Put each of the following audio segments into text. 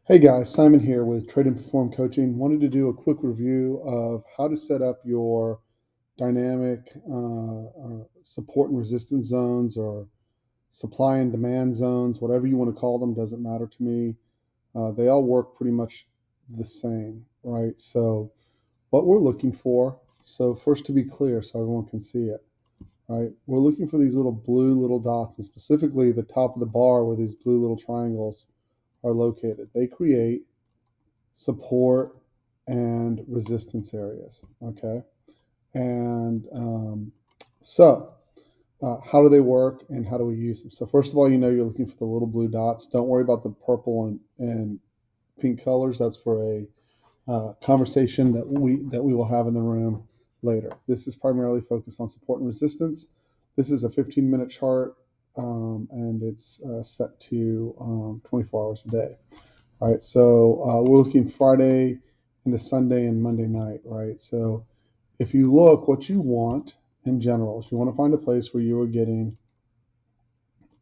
Hey guys, Simon here with Trade and Perform Coaching. Wanted to do a quick review of how to set up your dynamic support and resistance zones or supply and demand zones, whatever you want to call them, doesn't matter to me. They all work pretty much the same, right? So what we're looking for, so first to be clear so everyone can see it, right? We're looking for these little blue little dots, and specifically the top of the bar where these blue little triangles are located. They create support and resistance areas. Okay, and how do they work and how do we use them? So first of all, you're looking for the little blue dots. Don't worry about the purple and pink colors. That's for a conversation that we will have in the room later. This is primarily focused on support and resistance. This is a 15-minute chart, and it's set to 24 hours a day. Right, so we're looking Friday into Sunday and Monday night, right? So if you look, what you want in general is you want to find a place where you are getting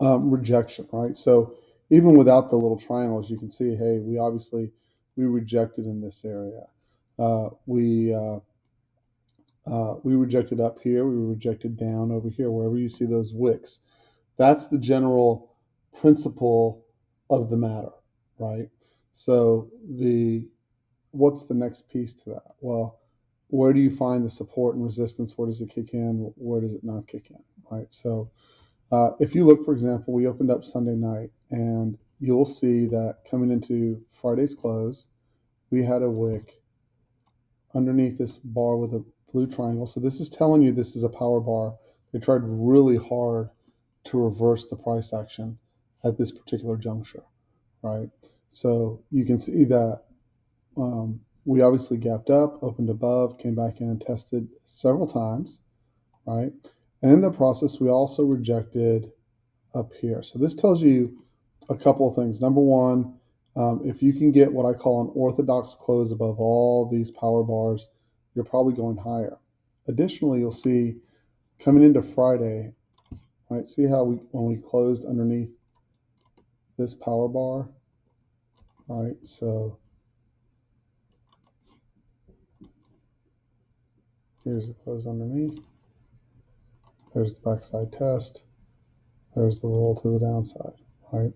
rejection, right? So even without the little triangles, you can see, hey, we rejected in this area. Uh, we uh, we rejected up here. We rejected down over here. Wherever you see those wicks, that's the general principle of the matter, right? So the what's the next piece to that? Well, where do you find the support and resistance? Where does it kick in? Where does it not kick in? Right. So if you look, for example, we opened up Sunday night, and you'll see that coming into Friday's close, we had a wick underneath this bar with a blue triangle. So this is telling you this is a power bar. They tried really hard to reverse the price action at this particular juncture, right? So you can see that we obviously gapped up, opened above, came back in and tested several times, right? And in the process, we also rejected up here. So this tells you a couple of things. Number one, if you can get what I call an orthodox close above all these power bars, you're probably going higher. Additionally, you'll see coming into Friday, right? See how when we closed underneath this power bar, right? So here's the close underneath. There's the backside test. There's the roll to the downside, right?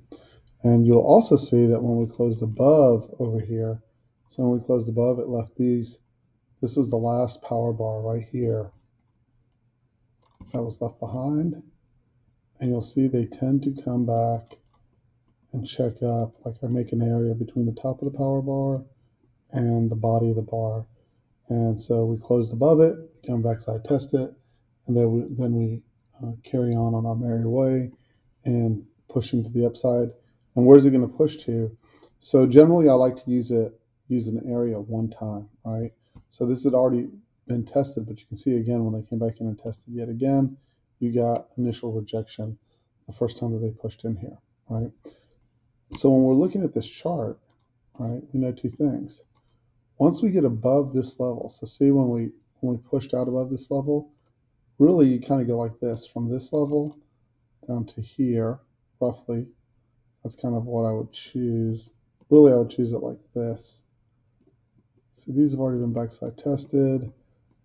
And you'll also see that when we closed above over here, so when we closed above, it left these. This was the last power bar right here that was left behind. And you'll see they tend to come back and check up, like I make an area between the top of the power bar and the body of the bar. And so we closed above it, we come backside test it, and then we carry on our merry way and pushing to the upside. And where's it going to push to? So generally, I like to use an area one time, right? So this had already been tested, but you can see again when they came back in and tested yet again, you got initial rejection the first time that they pushed in here, right? So when we're looking at this chart, right, we know two things. Once we get above this level, so see when we pushed out above this level, really you kind of go like this from this level down to here, roughly. That's kind of what I would choose. Really, I would choose it like this. So these have already been backside tested.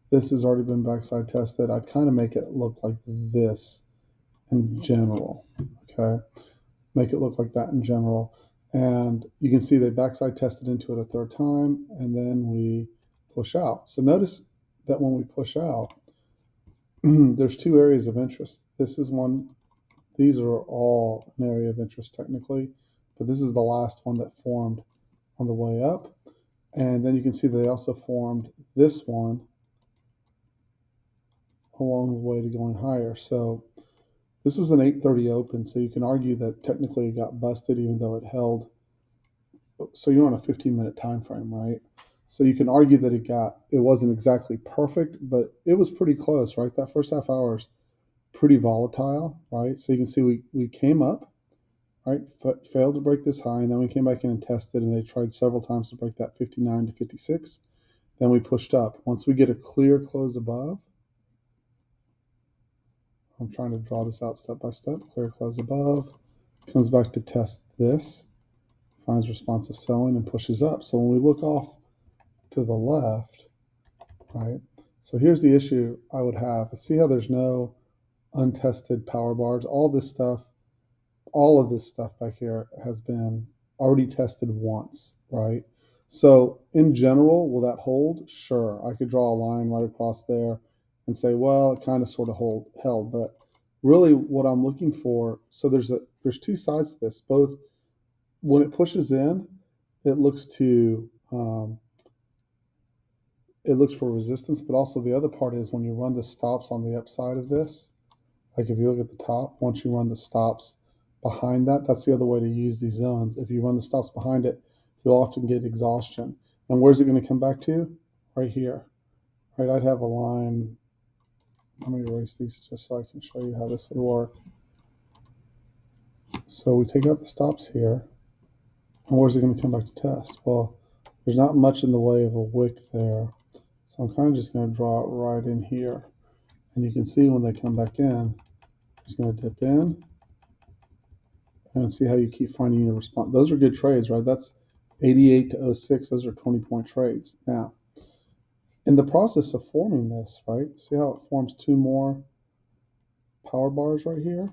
This has already been backside tested. I'd kind of make it look like this in general, okay? Make it look like that in general. And you can see they backside tested into it a third time, and then we push out. So notice that when we push out, there's two areas of interest. This is one. These are all an area of interest technically, but this is the last one that formed on the way up. And then you can see they also formed this one along the way to going higher. So this was an 8:30 open, so you can argue that technically it got busted even though it held. So you're on a 15-minute time frame, right? So you can argue that it wasn't exactly perfect, but it was pretty close, right? That first half hour is pretty volatile, right? So you can see we came up, right? Failed to break this high, and then we came back in and tested, and they tried several times to break that 59 to 56. Then we pushed up. Once we get a clear close above, I'm trying to draw this out step by step. Clear close above, comes back to test this. finds responsive selling and pushes up. So when we look off to the left, right? So here's the issue I would have. See how there's no untested power bars? All this stuff, all of this stuff back here has been already tested once, right? So in general, will that hold? Sure. I could draw a line right across there and say, well, it kind of sort of held, but really what I'm looking for, so there's two sides to this. Both when it pushes in, it looks to it looks for resistance, but also the other part is when you run the stops on the upside of this, like if you look at the top, once you run the stops behind that, that's the other way to use these zones. If you run the stops behind it, you'll often get exhaustion. And where's it going to come back to? Right here. Right, I'd have a line. Let me erase these just so I can show you how this would work. So we take out the stops here. And where's it going to come back to test? Well, there's not much in the way of a wick there. So I'm kind of just going to draw it right in here. And you can see when they come back in, it's going to dip in. And see how you keep finding your response. Those are good trades, right? That's 88 to 06. Those are 20-point trades. Now, in the process of forming this, right? See how it forms two more power bars right here?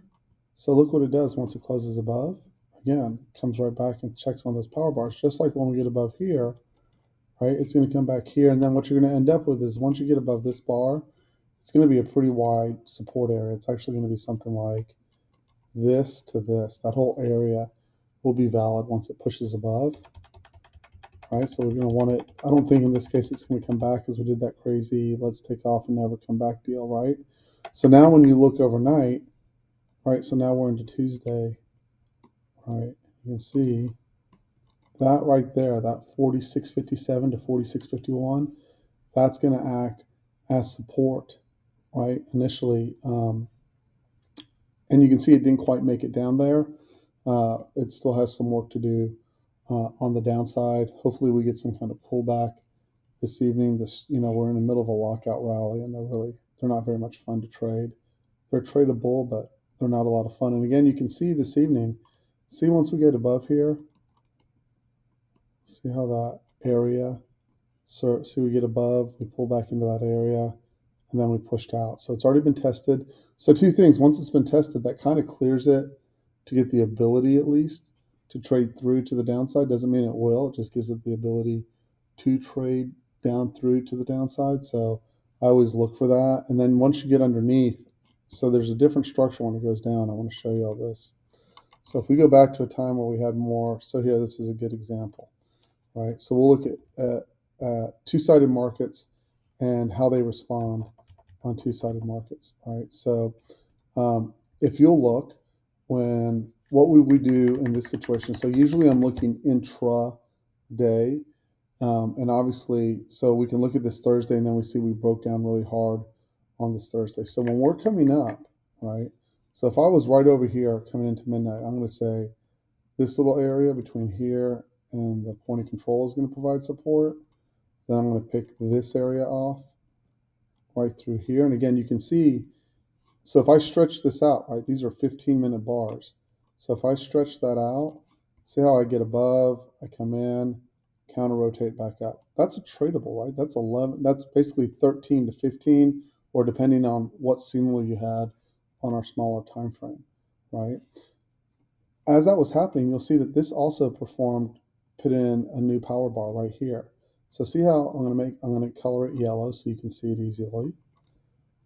So look what it does once it closes above. Again, comes right back and checks on those power bars. Just like when we get above here, right? It's going to come back here. And then what you're going to end up with is once you get above this bar, it's going to be a pretty wide support area. It's actually going to be something like this to this. That whole area will be valid once it pushes above. Right, so we're going to want it. I don't think in this case it's going to come back because we did that crazy let's take off and never come back deal, right? So now when you look overnight, right, so now we're into Tuesday, right, you can see that right there, that 46.57 to 46.51, that's going to act as support, right, initially. And you can see it didn't quite make it down there. It still has some work to do on the downside. Hopefully we get some kind of pullback this evening. We're in the middle of a lockout rally, and they're not very much fun to trade. They're tradable, but they're not a lot of fun. And again, you can see this evening, see once we get above here, see how that area, so see we get above, we pull back into that area, and then we pushed out. So it's already been tested. So two things, once it's been tested, that kind of clears it to get the ability at least to trade through to the downside. Doesn't mean it will, it just gives it the ability to trade down through to the downside. So I always look for that. And then once you get underneath, so there's a different structure when it goes down. I want to show you all this. So if we go back to a time where we had more, so here, this is a good example, right? So we'll look at two-sided markets and how they respond on two-sided markets, right? So if you'll look, what would we do in this situation? So usually I'm looking intra-day, and obviously, so we can look at this Thursday and then we see we broke down really hard on this Thursday. So when we're coming up, right? So if I was right over here coming into midnight, I'm going to say this little area between here and the point of control is going to provide support. Then I'm going to pick this area off right through here. And again, you can see, so if I stretch this out, right, these are 15-minute bars. So if I stretch that out, see how I get above, I come in, counter rotate back up. That's a tradable, right? That's 11, that's basically 13 to 15, or depending on what signal you had on our smaller time frame, right? As that was happening, you'll see that this also performed, put in a new power bar right here. So see how I'm going to color it yellow so you can see it easily.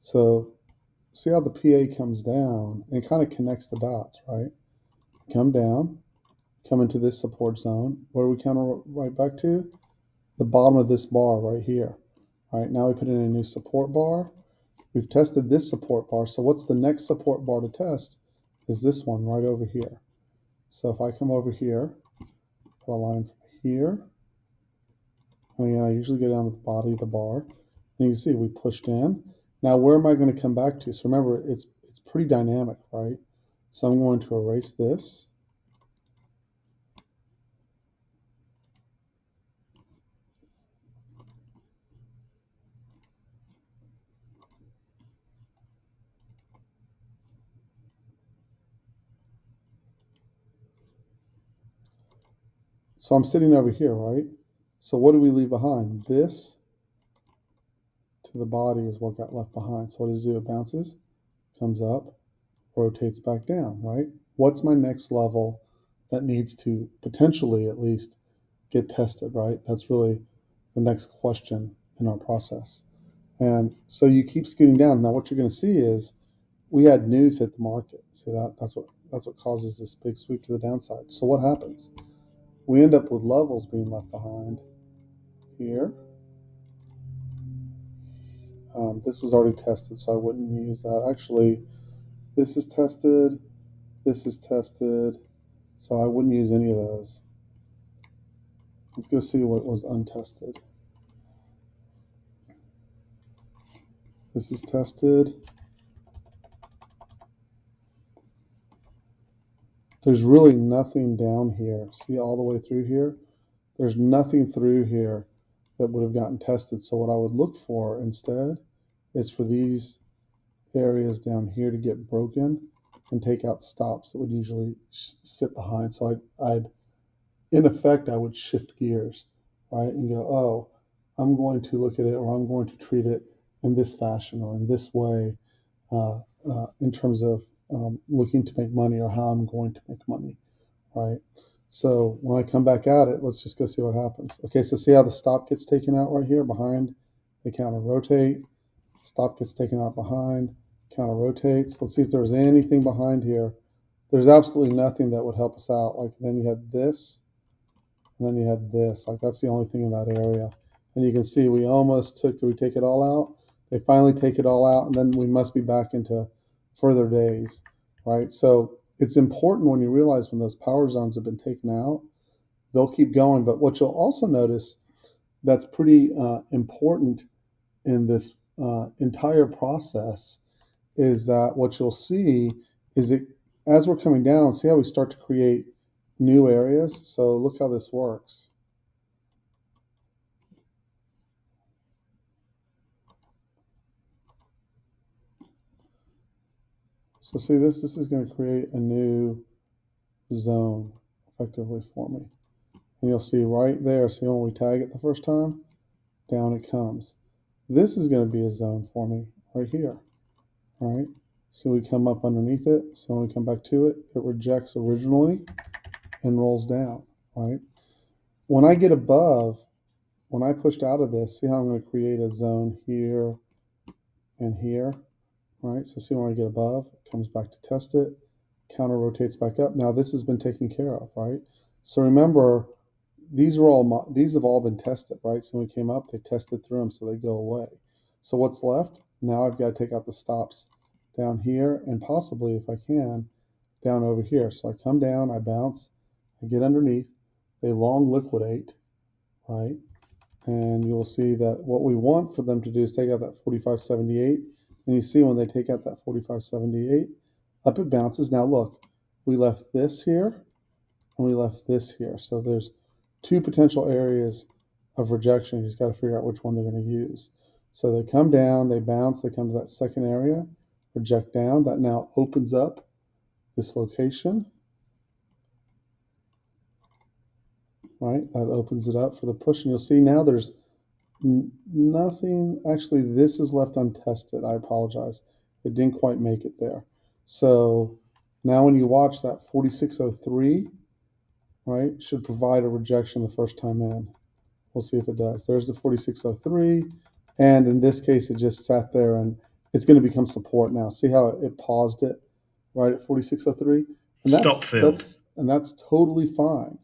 So see how the PA comes down and kind of connects the dots, right? Come down, come into this support zone. Where do we counter right back to? The bottom of this bar right here. All right, now we put in a new support bar. We've tested this support bar. So what's the next support bar to test? Is this one right over here. So if I come over here, put a line from here, and again, I usually go down to the body of the bar, and you can see we pushed in. Now, where am I going to come back to? So remember, it's pretty dynamic, right? So I'm going to erase this. So I'm sitting over here, right? So what do we leave behind? This to the body is what got left behind. So what does it do? It bounces, comes up, rotates back down, right? What's my next level that needs to potentially at least get tested, right? That's really the next question in our process. And so you keep scooting down. Now what you're going to see is we had news hit the market. See that? That's what causes this big sweep to the downside. So what happens? We end up with levels being left behind here. This was already tested, so I wouldn't use that. Actually, this is tested. This is tested. So I wouldn't use any of those. Let's go see what was untested. This is tested. There's really nothing down here. See all the way through here? There's nothing through here that would have gotten tested. So what I would look for instead is for these areas down here to get broken and take out stops that would usually sit behind. So I'd in effect, I would shift gears, right, and go, oh, I'm going to look at it or I'm going to treat it in this fashion or in this way in terms of looking to make money or how I'm going to make money, right? So when I come back at it, let's just go see what happens. Okay, so see how the stop gets taken out right here behind the counter rotate. Stop gets taken out behind, counter rotates. Let's see if there's anything behind here. There's absolutely nothing that would help us out. Like then you had this, and then you had this. Like that's the only thing in that area. And you can see we almost took, do we take it all out? They finally take it all out, and then we must be back into further days, right? So it's important when you realize when those power zones have been taken out, they'll keep going. But what you'll also notice that's pretty important in this entire process is that what you'll see is it as we're coming down, see how we start to create new areas? So look how this works. So see this is going to create a new zone effectively for me. And you'll see right there, see when we tag it the first time, down it comes. This is going to be a zone for me right here, all right? So we come up underneath it, so when we come back to it, it rejects originally and rolls down, right? When I get above, when I pushed out of this, see how I'm going to create a zone here and here, right? So see when I get above, it comes back to test it, counter rotates back up. Now this has been taken care of, right? So remember, these have all been tested, right? So when we came up, they tested through them, so they go away. So what's left? Now I've got to take out the stops down here and possibly, if I can, down over here. So I come down, I bounce, I get underneath, they long liquidate, right? And you'll see that what we want for them to do is take out that 45.78. And you see when they take out that 45.78, up it bounces. Now look, we left this here and we left this here. So there's two potential areas of rejection. You just got to figure out which one they're going to use. So they come down, they bounce, they come to that second area, reject down. That now opens up this location, right? That opens it up for the push. And you'll see now there's nothing. Actually, this is left untested. I apologize. It didn't quite make it there. So now when you watch that 4603, right, should provide a rejection the first time in. We'll see if it does. There's the 4603. And in this case, it just sat there and it's going to become support now. See how it paused it right at 4603? And Stop field. that's totally fine,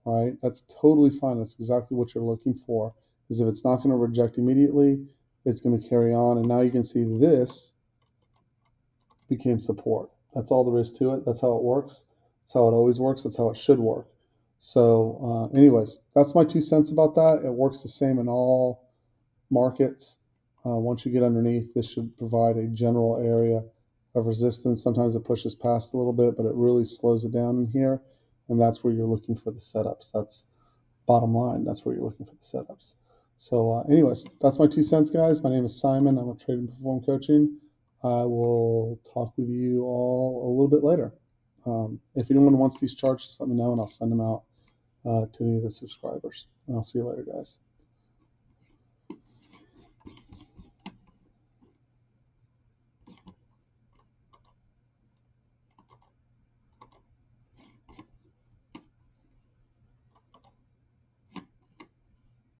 right? That's totally fine. That's exactly what you're looking for. Is if it's not going to reject immediately, it's going to carry on. And now you can see this became support. That's all there is to it. That's how it works. That's how it always works. That's how it should work. So anyways, that's my 2 cents about that. It works the same in all markets. Once you get underneath, this should provide a general area of resistance. Sometimes it pushes past a little bit, but it really slows it down in here. And that's where you're looking for the setups. That's bottom line. That's where you're looking for the setups. So anyways, that's my 2 cents, guys. My name is Simon. I'm a Trade and Perform Coaching. I will talk with you all a little bit later. If anyone wants these charts, just let me know and I'll send them out to any of the subscribers. And I'll see you later, guys.